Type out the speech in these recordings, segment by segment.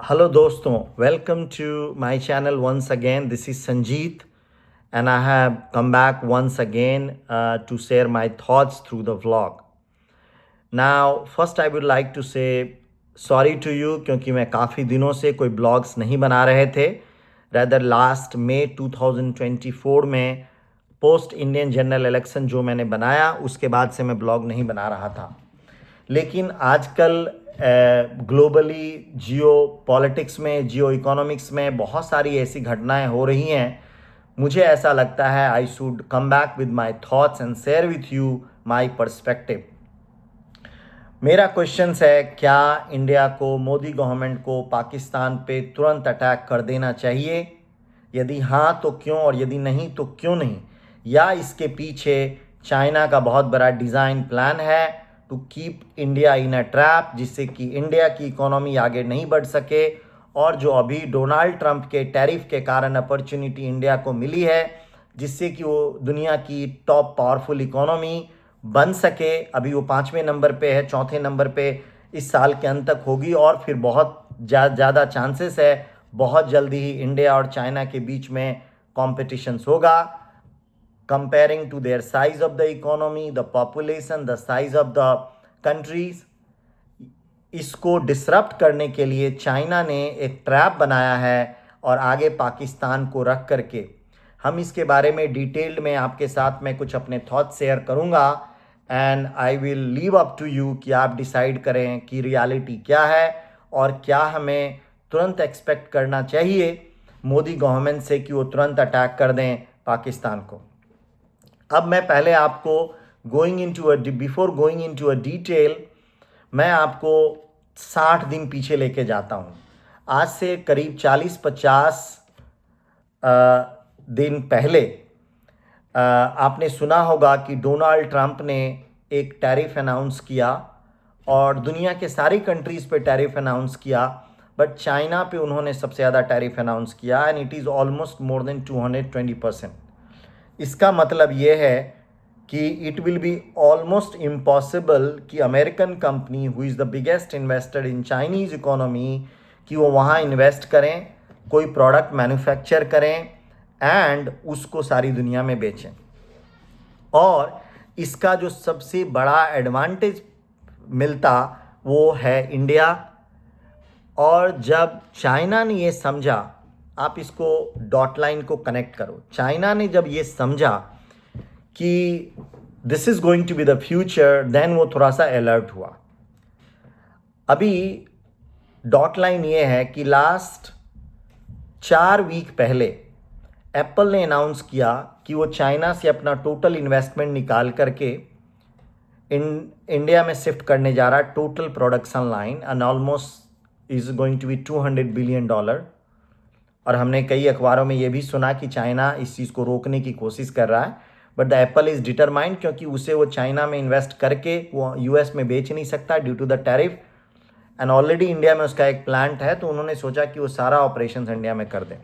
Hello doston, welcome to my channel once again. This is Sanjeet and I have come back once again to share my thoughts through the vlog. Now, first I would like to say sorry to you क्योंकि मैं काफ़ी दिनों से कोई blogs नहीं बना रहे थे. Rather लास्ट मई 2024 में पोस्ट इंडियन जनरल इलेक्शन जो मैंने बनाया उसके बाद से मैं ब्लॉग नहीं बना रहा था. लेकिन आजकल ग्लोबली जियो पॉलिटिक्स में जियो इकोनॉमिक्स में बहुत सारी ऐसी घटनाएं हो रही हैं. मुझे ऐसा लगता है I should come back with my thoughts and share with you my perspective. मेरा क्वेश्चन है, क्या इंडिया को, मोदी गवर्नमेंट को पाकिस्तान पे तुरंत अटैक कर देना चाहिए? यदि हाँ तो क्यों, और यदि नहीं तो क्यों नहीं? या इसके पीछे चाइना का बहुत बड़ा डिज़ाइन प्लान है to keep India in a trap, जिससे कि इंडिया की इकोनॉमी आगे नहीं बढ़ सके, और जो अभी डोनाल्ड ट्रंप के टैरिफ के कारण अपॉर्चुनिटी इंडिया को मिली है जिससे कि वो दुनिया की टॉप पावरफुल इकोनॉमी बन सके. अभी वो 5वें नंबर पे है, 4थे नंबर पे इस साल के अंत तक होगी, और फिर बहुत ज़्यादा चांसेस है बहुत जल्दी ही इंडिया और चाइना के बीच में कॉम्पिटिशन्स होगा. Comparing to their size of the economy, the population, the size of the countries, इसको डिसरप्ट करने के लिए चाइना ने एक ट्रैप बनाया है और आगे पाकिस्तान को रख करके. हम इसके बारे में डिटेल्ड में आपके साथ में कुछ अपने थॉट्स शेयर करूंगा and I will leave up to you कि आप डिसाइड करें कि रियलिटी क्या है और क्या हमें तुरंत एक्सपेक्ट करना चाहिए मोदी गवर्नमेंट से कि वो तुरंत अटैक कर दें पाकिस्तान को. अब मैं पहले आपको before going into a detail मैं आपको 60 दिन पीछे लेके जाता हूँ. आज से करीब 40-50 दिन पहले आपने सुना होगा कि डोनाल्ड ट्रंप ने एक टैरिफ अनाउंस किया और दुनिया के सारी कंट्रीज़ पे टैरिफ अनाउंस किया, बट चाइना पे उन्होंने सबसे ज़्यादा टैरिफ अनाउंस किया and it is almost more than 220%. इसका मतलब ये है कि it will be almost impossible कि American company who is the biggest investor in Chinese economy कि वो वहाँ इन्वेस्ट करें, कोई प्रोडक्ट मैन्युफैक्चर करें एंड उसको सारी दुनिया में बेचें. और इसका जो सबसे बड़ा एडवांटेज मिलता वो है इंडिया. और जब चाइना ने ये समझा, आप इसको डॉट लाइन को कनेक्ट करो, चाइना ने जब ये समझा कि this is going to be the future, then वो थोड़ा सा अलर्ट हुआ. अभी डॉट लाइन ये है कि लास्ट 4 वीक पहले एप्पल ने अनाउंस किया कि वो चाइना से अपना टोटल इन्वेस्टमेंट निकाल करके इंडिया में शिफ्ट करने जा रहा है. Total production line and almost is going to be $200 billion. और हमने कई अखबारों में ये भी सुना कि चाइना इस चीज़ को रोकने की कोशिश कर रहा है, but the Apple is determined क्योंकि उसे वो चाइना में इन्वेस्ट करके वो यूएस में बेच नहीं सकता due to the tariff, and already India में उसका एक प्लांट है, तो उन्होंने सोचा कि वो सारा ऑपरेशन इंडिया में कर दें.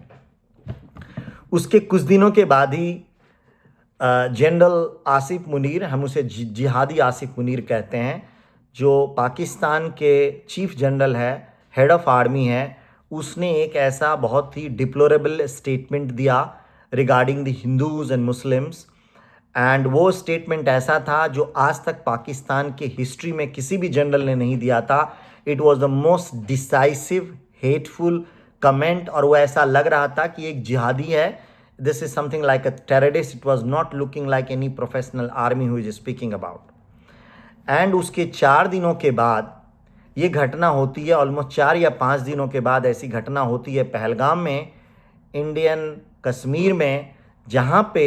उसके कुछ दिनों के बाद ही जनरल आसिफ मुनीर, हम उसे जिहादी आसिफ मुनीर कहते हैं, जो पाकिस्तान के चीफ जनरल है, हेड ऑफ आर्मी है, उसने एक ऐसा बहुत ही डिप्लोरेबल स्टेटमेंट दिया regarding the Hindus and Muslims. And वो स्टेटमेंट ऐसा था जो आज तक पाकिस्तान के हिस्ट्री में किसी भी जनरल ने नहीं दिया था. It was the most decisive hateful comment, और वो ऐसा लग रहा था कि एक जिहादी है, this is something like a terrorist. It was not looking like any professional army who is speaking about. And उसके 4 दिनों के बाद ये घटना होती है, ऑलमोस्ट 4 या 5 दिनों के बाद ऐसी घटना होती है पहलगाम में, इंडियन कश्मीर में, जहाँ पे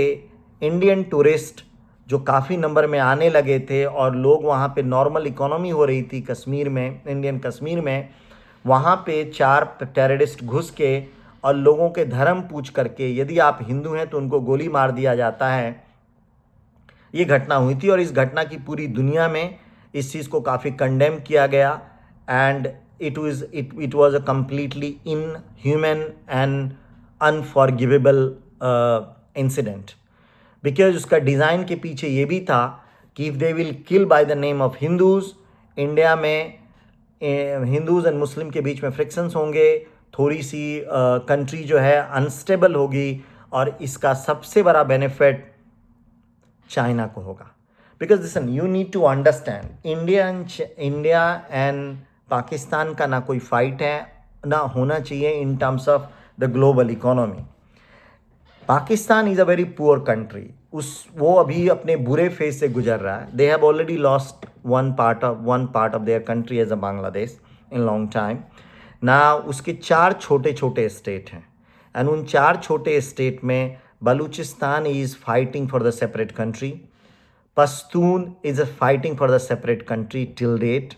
इंडियन टूरिस्ट जो काफ़ी नंबर में आने लगे थे और लोग वहाँ पे नॉर्मल इकोनॉमी हो रही थी कश्मीर में, इंडियन कश्मीर में, वहाँ पे 4 टेररिस्ट घुस के और लोगों के धर्म पूछ करके यदि आप हिंदू हैं तो उनको गोली मार दिया जाता है. ये घटना हुई थी और इस घटना की पूरी दुनिया में इस चीज़ को काफ़ी कंडेम किया गया and it was a completely inhuman and unforgivable incident. Because उसका डिज़ाइन के पीछे ये भी था कि if they will kill by the name of Hindus, India में हिंदूज एंड मुस्लिम के बीच में फ्रिक्शंस होंगे, थोड़ी सी कंट्री जो है अनस्टेबल होगी, और इसका सबसे बड़ा बेनिफिट चाइना को होगा. Because listen, you need to understand, India and Pakistan का ना कोई फाइट है, ना होना चाहिए in terms of the global economy. Pakistan is a very poor country. वो अभी अपने बुरे फेज से गुजर रहा है. They have already lost one part of their country as a Bangladesh in long time. ना उसके 4 छोटे छोटे स्टेट हैं, एंड उन 4 छोटे स्टेट में Balochistan is fighting for the separate country. Pashtun is fighting for the separate country till date.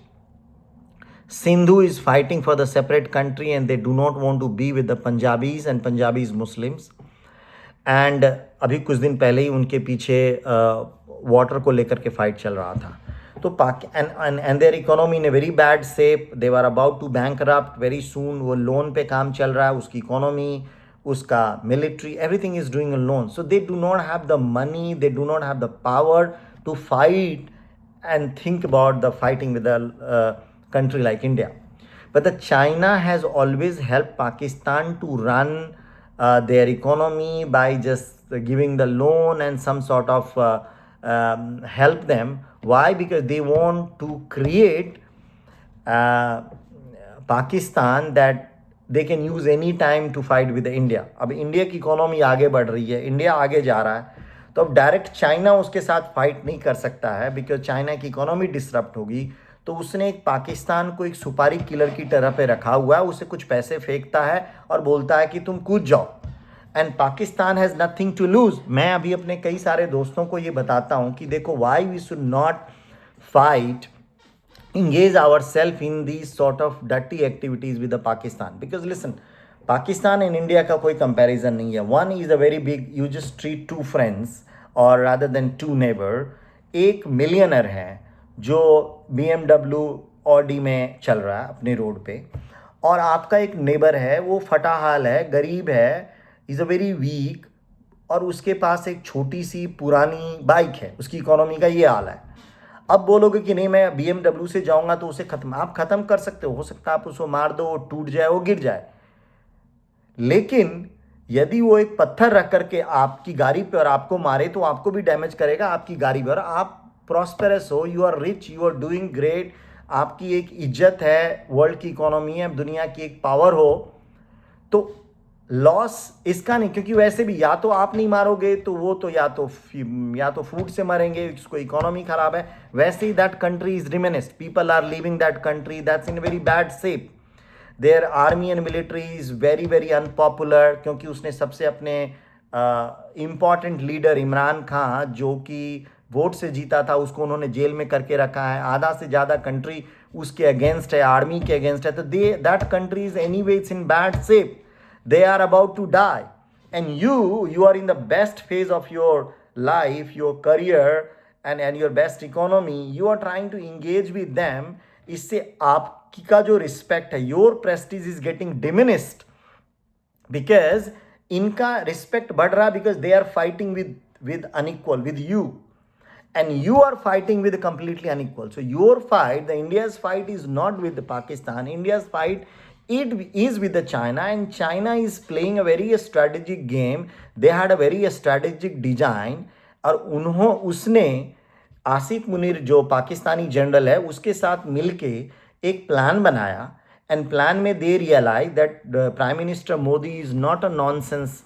Sindhu is fighting for the separate country and they do not want to be with the Punjabis and Punjabis Muslims. And अभी कुछ दिन पहले ही उनके पीछे water को लेकर के fight चल रहा था. तो and their economy in a very bad shape. They were about to bankrupt very soon. वो लोन पे काम चल रहा है. उसकी इकोनॉमी, उसका military, everything is doing a loan. So they do not have the money, they do not have the power to fight and think about the fighting with a country like India. But the China has always helped Pakistan to run their economy by just giving the loan and some sort of help them. Why? Because they want to create Pakistan that they can use any time to fight with India. अब India की economy आगे बढ़ रही है, India आगे जा रहा है, तो अब डायरेक्ट चाइना उसके साथ फाइट नहीं कर सकता है, बिकॉज चाइना की इकोनॉमी डिसरप्ट होगी. तो उसने एक पाकिस्तान को एक सुपारी किलर की तरह पे रखा हुआ है. उसे कुछ पैसे फेंकता है और बोलता है कि तुम कूद जाओ, and Pakistan has nothing to lose. मैं अभी अपने कई सारे दोस्तों को ये बताता हूँ कि देखो, why we should not fight, engage ourselves in these sort of dirty activities with the Pakistan. Because listen, Pakistan and India का कोई comparison नहीं है. One is a very big, you just treat 2 friends or rather than 2 neighbor. एक millionaire है जो BMW Audi में चल रहा है अपने रोड पे, और आपका एक नेबर है, वो फटा हाल है, गरीब है, इज़ अ वेरी वीक, और उसके पास एक छोटी सी पुरानी बाइक है. उसकी इकोनॉमी का ये हाल है. अब बोलोगे कि नहीं, मैं BMW से जाऊंगा तो उसे आप ख़त्म कर सकते हो सकता है आप उसको मार दो, वो टूट जाए, वो गिर जाए. लेकिन यदि वो एक पत्थर रख करके आपकी गाड़ी पे और आपको मारे, तो आपको भी डैमेज करेगा, आपकी गाड़ी पे. और आप प्रॉस्पेरस हो, you are rich, you are doing great, आपकी एक इज्जत है, वर्ल्ड की इकोनॉमी है, दुनिया की एक पावर हो, तो लॉस इसका नहीं. क्योंकि वैसे भी या तो आप नहीं मारोगे तो वो तो या तो फूड से मरेंगे, उसको इकोनॉमी खराब है. वैसे ही that country is diminished, people are living that country, that's in very bad shape. Their army and military is very very unpopular, क्योंकि उसने सबसे अपने इम्पॉर्टेंट लीडर इमरान खान, जो कि वोट से जीता था, उसको उन्होंने जेल में करके रखा है. आधा से ज़्यादा कंट्री उसके अगेंस्ट है, आर्मी के अगेंस्ट है. तो that country is any way it's in bad shape. They are about to die, and you are in the best phase of your life, your career and your best economy. You are trying to engage with them. इससे आपकी का जो respect है, your prestige is getting diminished, because इनका respect बढ़ रहा, because they are fighting with unequal with you, and you are fighting with completely unequal. So your fight, the India's fight is not with Pakistan. India's fight it is with the China, and China is playing a very strategic game. They had a very strategic design, और उसने आसिफ मुनीर जो Pakistani general है उसके साथ मिलके एक plan बनाया, and plan में they realize that prime minister Modi is not a nonsense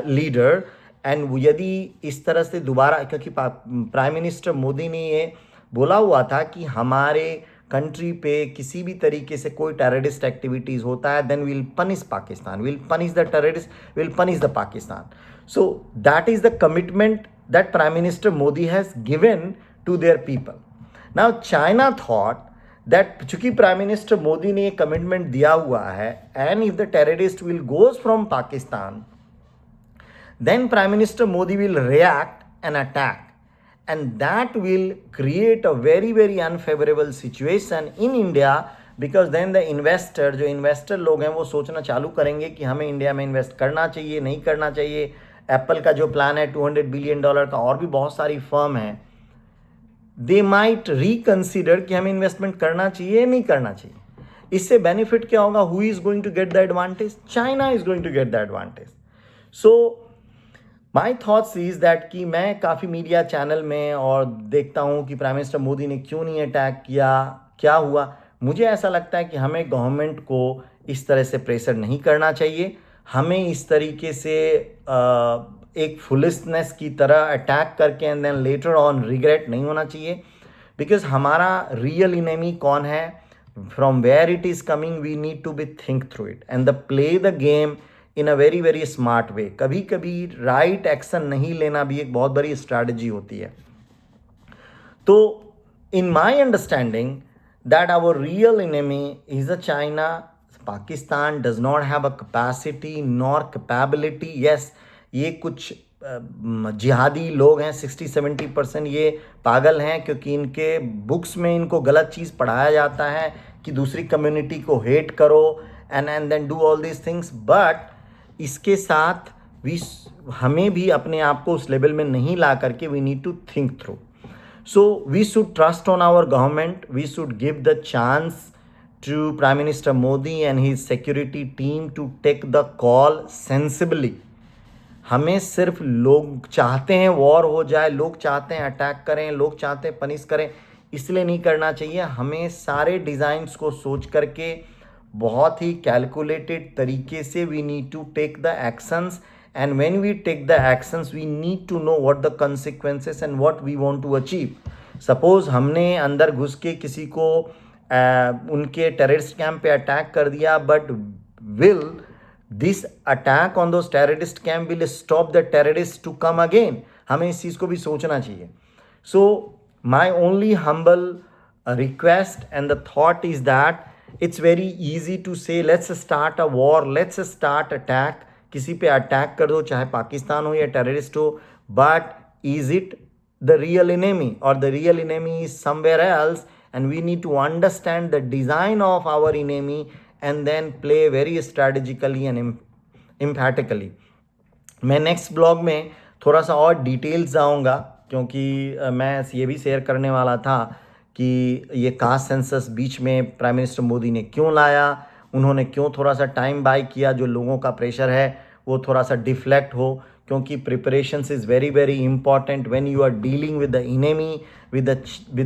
leader. And यदि इस तरह से दोबारा, क्योंकि प्राइम मिनिस्टर मोदी ने ये बोला हुआ था कि हमारे कंट्री पे किसी भी तरीके से कोई टेररिस्ट एक्टिविटीज़ होता है, then will punish Pakistan, will punish the terrorist, will punish the Pakistan. So that is the commitment that prime minister Modi has given to their people. Now China thought that चूंकि प्राइम मिनिस्टर मोदी ने ये commitment दिया हुआ है, and if the terrorist will goes from Pakistan, then Prime Minister Modi will react and attack, and that will create a very very unfavorable situation in India, because then the investor, जो investor लोग हैं, वो सोचना चालू करेंगे कि हमें India में इन्वेस्ट करना चाहिए, नहीं करना चाहिए. एप्पल का जो प्लान है $200 बिलियन का, और भी बहुत सारी फर्म हैं, दे माइट रिकन्सिडर कि हमें इन्वेस्टमेंट करना चाहिए, नहीं करना चाहिए. इससे बेनिफिट क्या होगा? Who is going to get the advantage? China is going to get the advantage. So my thoughts is that कि मैं काफ़ी मीडिया चैनल में और देखता हूँ कि प्राइम मिनिस्टर मोदी ने क्यों नहीं अटैक किया, क्या हुआ. मुझे ऐसा लगता है कि हमें गवर्नमेंट को इस तरह से प्रेशर नहीं करना चाहिए. हमें इस तरीके से एक फुलिशनेस की तरह अटैक करके and then later on regret नहीं होना चाहिए. बिकॉज हमारा रियल इनेमी कौन है, from where it is coming, we need to be think through it and the play the game in a very very smart way. कभी कभी right action नहीं लेना भी एक बहुत बड़ी स्ट्रैटेजी होती है. तो in my understanding that our real enemy is a China. Pakistan does not have a capacity nor capability. Yes, ये कुछ जिहादी लोग हैं, 60-70% ये पागल हैं, क्योंकि इनके बुक्स में इनको गलत चीज़ पढ़ाया जाता है कि दूसरी कम्युनिटी को हेट करो and then do all these things. But इसके साथ हमें भी अपने आप को उस लेवल में नहीं ला करके we need to think through. So we should trust on our government. We should give the chance to Prime Minister Modi and his security team to take the call sensibly. हमें सिर्फ लोग चाहते हैं war हो जाए, लोग चाहते हैं अटैक करें, लोग चाहते हैं पनिश करें, इसलिए नहीं करना चाहिए. हमें सारे डिज़ाइंस को सोच करके बहुत ही कैलकुलेटेड तरीके से we need to take the actions. And when we take the actions, we need to know what the consequences and what we want to achieve. Suppose हमने अंदर घुस के किसी को उनके टेररिस्ट कैंप पे अटैक कर दिया, but will this attack on those terrorist camp will stop the terrorists to come again? हमें इस चीज़ को भी सोचना चाहिए. So my only humble request and the thought is that it's very easy to say let's start a war, let's start attack. किसी पे attack कर दो, चाहे पाकिस्तान हो या टेररिस्ट हो, but is it the real enemy और the real enemy is somewhere else and we need to understand the design of our enemy and then play very strategically and emphatically. मैं next blog में थोड़ा सा और details जाऊँगा, क्योंकि मैं ये भी शेयर करने वाला था कि ये कास्ट सेंसस बीच में प्राइम मिनिस्टर मोदी ने क्यों लाया, उन्होंने क्यों थोड़ा सा टाइम बाय किया, जो लोगों का प्रेशर है वो थोड़ा सा डिफ्लेक्ट हो, क्योंकि preparations is very very important when you are dealing with the enemy, with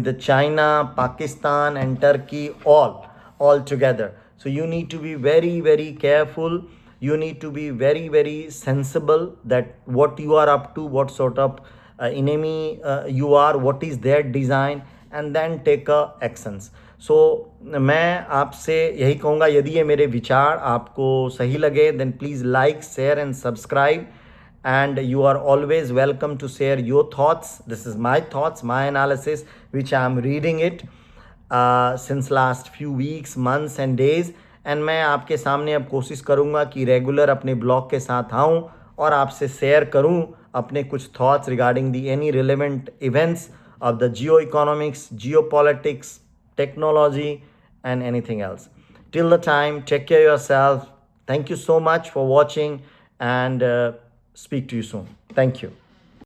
the China, Pakistan and Turkey all together. So you need to be very very careful, you need to be very very sensible that what you are up to, what sort of enemy you are, what is their design, and then take actions. सो मैं आपसे यही कहूँगा, यदि ये मेरे विचार आपको सही लगे then please like, share and subscribe. And you are always welcome to share your thoughts. This is my thoughts, my analysis, which I am reading it since last few weeks, months and days. And मैं आपके सामने अब कोशिश करूँगा कि regular अपने blog के साथ आऊँ और आपसे शेयर करूँ अपने कुछ thoughts regarding the any relevant events of the geo-economics, geopolitics, technology, and anything else. Till the time, take care of yourself. Thank you so much for watching and speak to you soon. Thank you.